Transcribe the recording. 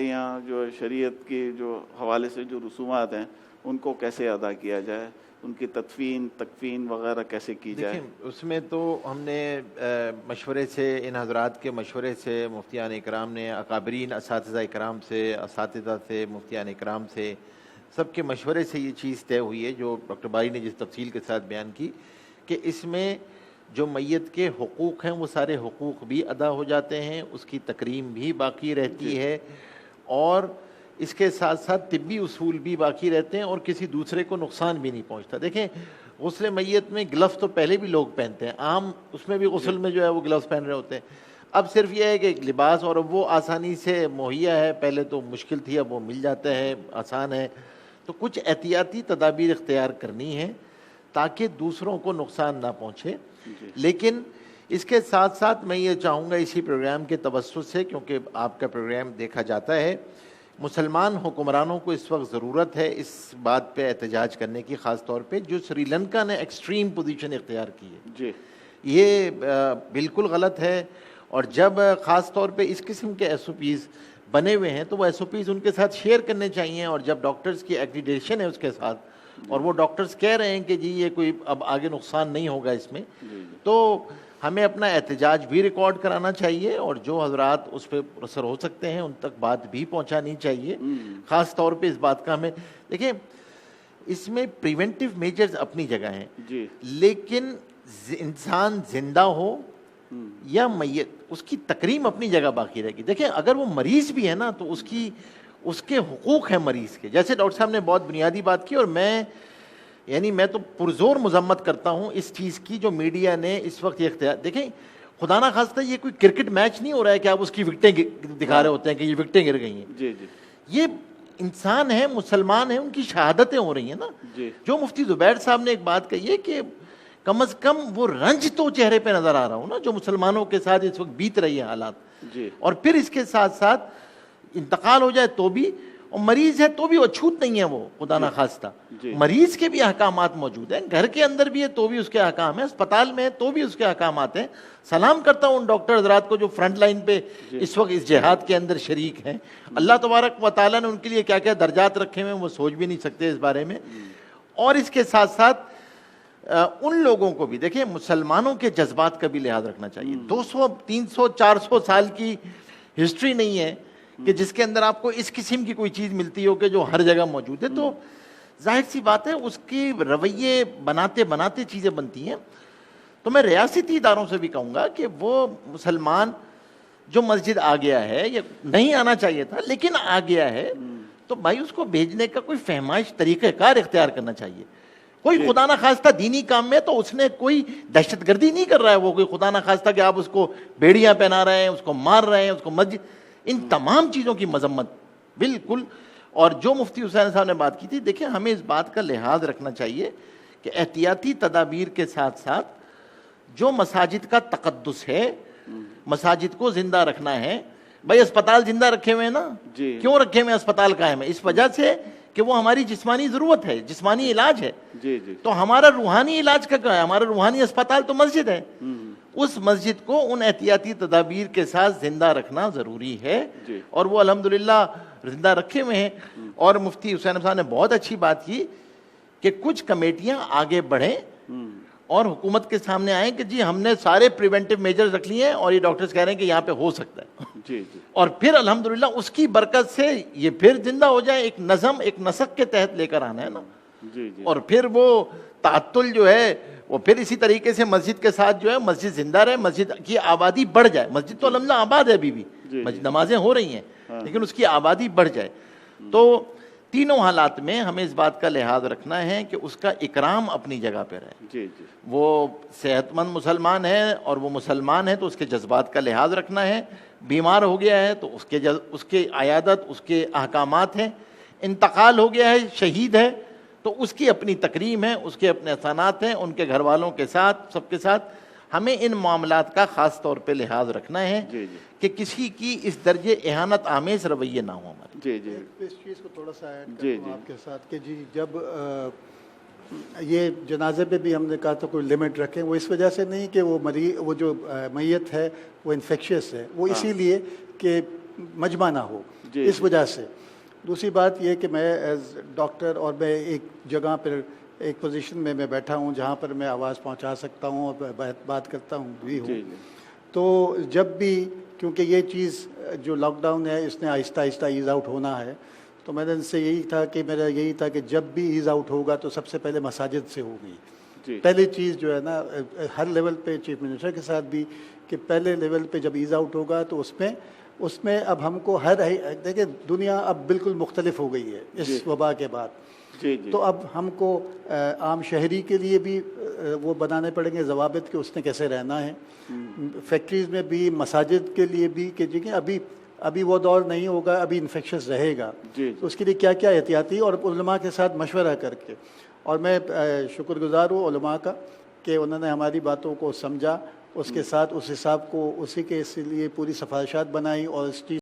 یہاں جو شریعت کے جو حوالے سے جو رسومات ہیں ان کو کیسے ادا کیا جائے، ان کی تدفین تکفین وغیرہ کیسے کی جائے؟ دیکھیں اس میں تو ہم نے مشورے سے، ان حضرات کے مشورے سے، مفتیان اکرام نے، اکابرین اساتذہ اکرام سے، اساتذہ سے، مفتیان اکرام سے، سب کے مشورے سے یہ چیز طے ہوئی ہے جو ڈاکٹر باری نے جس تفصیل کے ساتھ بیان کی کہ اس میں جو میت کے حقوق ہیں وہ سارے حقوق بھی ادا ہو جاتے ہیں، اس کی تکریم بھی باقی رہتی ہے، اور اس کے ساتھ ساتھ طبی اصول بھی باقی رہتے ہیں اور کسی دوسرے کو نقصان بھی نہیں پہنچتا۔ دیکھیں غسل میت میں گلفز تو پہلے بھی لوگ پہنتے ہیں، عام اس میں بھی غسل میں جو ہے وہ گلفز پہن رہے ہوتے ہیں، اب صرف یہ ہے کہ ایک لباس اور وہ آسانی سے مہیا ہے، پہلے تو مشکل تھی اب وہ مل جاتا ہے، آسان ہے، تو کچھ احتیاطی تدابیر اختیار کرنی ہیں تاکہ دوسروں کو نقصان نہ پہنچے۔ لیکن اس کے ساتھ ساتھ میں یہ چاہوں گا اسی پروگرام کے توسط سے، کیونکہ آپ کا پروگرام دیکھا جاتا ہے، مسلمان حکمرانوں کو اس وقت ضرورت ہے اس بات پہ احتجاج کرنے کی، خاص طور پہ جو سری لنکا نے ایکسٹریم پوزیشن اختیار کی ہے، جی یہ بالکل غلط ہے، اور جب خاص طور پہ اس قسم کے ایس او پیز بنے ہوئے ہیں تو وہ ایس او پیز ان کے ساتھ شیئر کرنے چاہیے، اور جب ڈاکٹرز کی ایکریڈیشن ہے اس کے ساتھ اور وہ ڈاکٹرز کہہ رہے ہیں کہ جی یہ کوئی اب آگے نقصان نہیں ہوگا اس میں، تو ہمیں اپنا احتجاج بھی ریکارڈ کرانا چاہیے، اور جو حضرات اس پہ اثر ہو سکتے ہیں ان تک بات بھی پہنچانی چاہیے، خاص طور پہ اس بات کا ہمیں دیکھیں اس میں پریونٹیو میجرز اپنی جگہ ہیں، لیکن انسان زندہ ہو یا میت اس کی تکریم اپنی جگہ باقی رہے گی۔ دیکھیں اگر وہ مریض بھی ہے نا تو اس کے حقوق ہیں مریض کے، جیسے ڈاکٹر صاحب نے بہت بنیادی بات کی، اور میں تو پرزور مذمت کرتا ہوں اس چیز کی جو میڈیا نے اس وقت یہ اختیار، دیکھیں خدا نہ خواستہ یہ کوئی کرکٹ میچ نہیں ہو رہا ہے کہ آپ اس کی وکٹیں دکھا رہے ہوتے ہیں کہ یہ وکٹیں گر گئی ہیں، یہ انسان ہے، مسلمان ہیں، ان کی شہادتیں ہو رہی ہیں نا۔ جو مفتی زبیر صاحب نے ایک بات کہی ہے کہ کم از کم وہ رنج تو چہرے پہ نظر آ رہا ہوں نا جو مسلمانوں کے ساتھ اس وقت بیت رہی ہے حالات، اور پھر اس کے ساتھ ساتھ انتقال ہو جائے تو بھی، اور مریض ہے تو بھی اچھوت نہیں ہے وہ، خدا نہ خواستہ مریض کے بھی احکامات موجود ہیں، گھر کے اندر بھی ہے تو بھی اس کے احکام ہیں، اسپتال میں ہے تو بھی اس کے احکامات ہیں۔ سلام کرتا ہوں ان ڈاکٹر حضرات کو جو فرنٹ لائن پہ اس وقت اس جہاد کے اندر شریک ہیں، اللہ تبارک و تعالیٰ نے ان کے لیے کیا کیا درجات رکھے ہوئے ہیں وہ سوچ بھی نہیں سکتے اس بارے میں۔ اور اس کے ساتھ ساتھ ان لوگوں کو بھی دیکھیں مسلمانوں کے جذبات کا بھی لحاظ رکھنا چاہیے۔ 200 300 400 سال کی ہسٹری نہیں ہے کہ جس کے اندر آپ کو اس قسم کی کوئی چیز ملتی ہو کہ جو ہر جگہ موجود ہے، تو ظاہر سی بات ہے اس کی رویے بناتے بناتے چیزیں بنتی ہیں۔ تو میں ریاستی اداروں سے بھی کہوں گا کہ وہ مسلمان جو مسجد آ گیا ہے یا نہیں آنا چاہیے تھا لیکن آ گیا ہے، تو بھائی اس کو بھیجنے کا کوئی فہمائش طریقہ کار اختیار کرنا چاہیے۔ کوئی خدا نہ خواستہ دینی کام میں تو اس نے کوئی دہشت گردی نہیں کر رہا ہے، وہ کوئی خدا نہ خواستہ کہ آپ اس کو بیڑیاں پہنا رہے ہیں، اس کو مار رہے ہیں، اس کو مسجد، ان تمام چیزوں کی مذمت بالکل۔ اور جو مفتی حسین صاحب نے بات کی تھی، دیکھیں ہمیں اس بات کا لحاظ رکھنا چاہیے کہ احتیاطی تدابیر کے ساتھ ساتھ جو مساجد کا تقدس ہے، مساجد کو زندہ رکھنا ہے۔ بھائی اسپتال زندہ رکھے ہوئے ہیں نا، کیوں رکھے ہوئے اسپتال قائم ہے؟ اس وجہ سے کہ وہ ہماری جسمانی ضرورت ہے، جسمانی علاج ہے، تو ہمارا روحانی علاج کا کیا ہے؟ ہمارا روحانی اسپتال تو مسجد ہے، اس مسجد کو ان احتیاطی تدابیر کے ساتھ زندہ رکھنا ضروری ہے، اور وہ الحمدللہ زندہ رکھے ہوئے ہیں۔ اور مفتی حسین صاحب نے بہت اچھی بات کی کہ کچھ کمیٹیاں آگے بڑھیں اور حکومت کے سامنے آئیں کہ جی ہم نے سارے پریونٹیو میجرز رکھ لیے ہیں اور یہ ڈاکٹرز کہہ رہے ہیں کہ یہاں پہ ہو سکتا ہے، اور پھر الحمدللہ اس کی برکت سے یہ پھر زندہ ہو جائے، ایک نظم ایک نسق کے تحت لے کر آنا ہے نا، اور پھر وہ تعطل جو ہے وہ پھر اسی طریقے سے مسجد کے ساتھ جو ہے مسجد زندہ رہے، مسجد کی آبادی بڑھ جائے۔ مسجد تو الحمدللہ آباد ہے ابھی بھی، نمازیں ہو رہی ہیں، لیکن اس کی آبادی بڑھ جائے۔ تو تینوں حالات میں ہمیں اس بات کا لحاظ رکھنا ہے کہ اس کا اکرام اپنی جگہ پہ رہے۔ وہ صحت مند مسلمان ہے اور وہ مسلمان ہے تو اس کے جذبات کا لحاظ رکھنا ہے، بیمار ہو گیا ہے تو اس کے عیادت، اس کے احکامات ہیں، انتقال ہو گیا ہے، شہید ہے تو اس کی اپنی تکریم ہے، اس کے اپنے احسانات ہیں، ان کے گھر والوں کے ساتھ سب کے ساتھ ہمیں ان معاملات کا خاص طور پہ لحاظ رکھنا ہے کہ کسی کی اس درجے اہانت آمیز رویے نہ ہو ہمارے۔ اس چیز کو تھوڑا سا ایڈ کروں آپ کے ساتھ کہ جی جب یہ جنازے پہ بھی ہم نے کہا تو کوئی لمٹ رکھیں، وہ اس وجہ سے نہیں کہ وہ جو میت ہے وہ انفیکشیس ہے، وہ اسی لیے کہ مجمع نہ ہو، اس وجہ سے۔ دوسری بات یہ کہ میں ایز ڈاکٹر اور میں ایک جگہ پر ایک پوزیشن میں بیٹھا ہوں جہاں پر میں آواز پہنچا سکتا ہوں اور بات کرتا ہوں بھی ہوں، تو جب بھی کیونکہ یہ چیز جو لاک ڈاؤن ہے اس نے آہستہ آہستہ ایز آؤٹ ہونا ہے، تو میں نے ان سے یہی تھا کہ میرا یہی تھا کہ جب بھی ایز آؤٹ ہوگا تو سب سے پہلے مساجد سے ہوگی۔ پہلی چیز جو ہے نا ہر لیول پہ چیف منسٹر کے ساتھ بھی کہ پہلے لیول پہ جب ایز آؤٹ ہوگا تو اس میں اب ہم کو دیکھیں دنیا اب بالکل مختلف ہو گئی ہے اس وبا کے بعد، تو اب ہم کو عام شہری کے لیے بھی وہ بنانے پڑیں گے ضوابط کہ اس نے کیسے رہنا ہے، فیکٹریز میں بھی، مساجد کے لیے بھی کہ جی ابھی وہ دور نہیں ہوگا، ابھی انفیکشس رہے گا، تو اس کے لیے کیا کیا احتیاطی اور علماء کے ساتھ مشورہ کر کے، اور میں شکر گزار ہوں علماء کا کہ انہوں نے ہماری باتوں کو سمجھا، اس کے ساتھ اس حساب کو اسی کے اس لیے پوری سفارشات بنائی اور اس چیز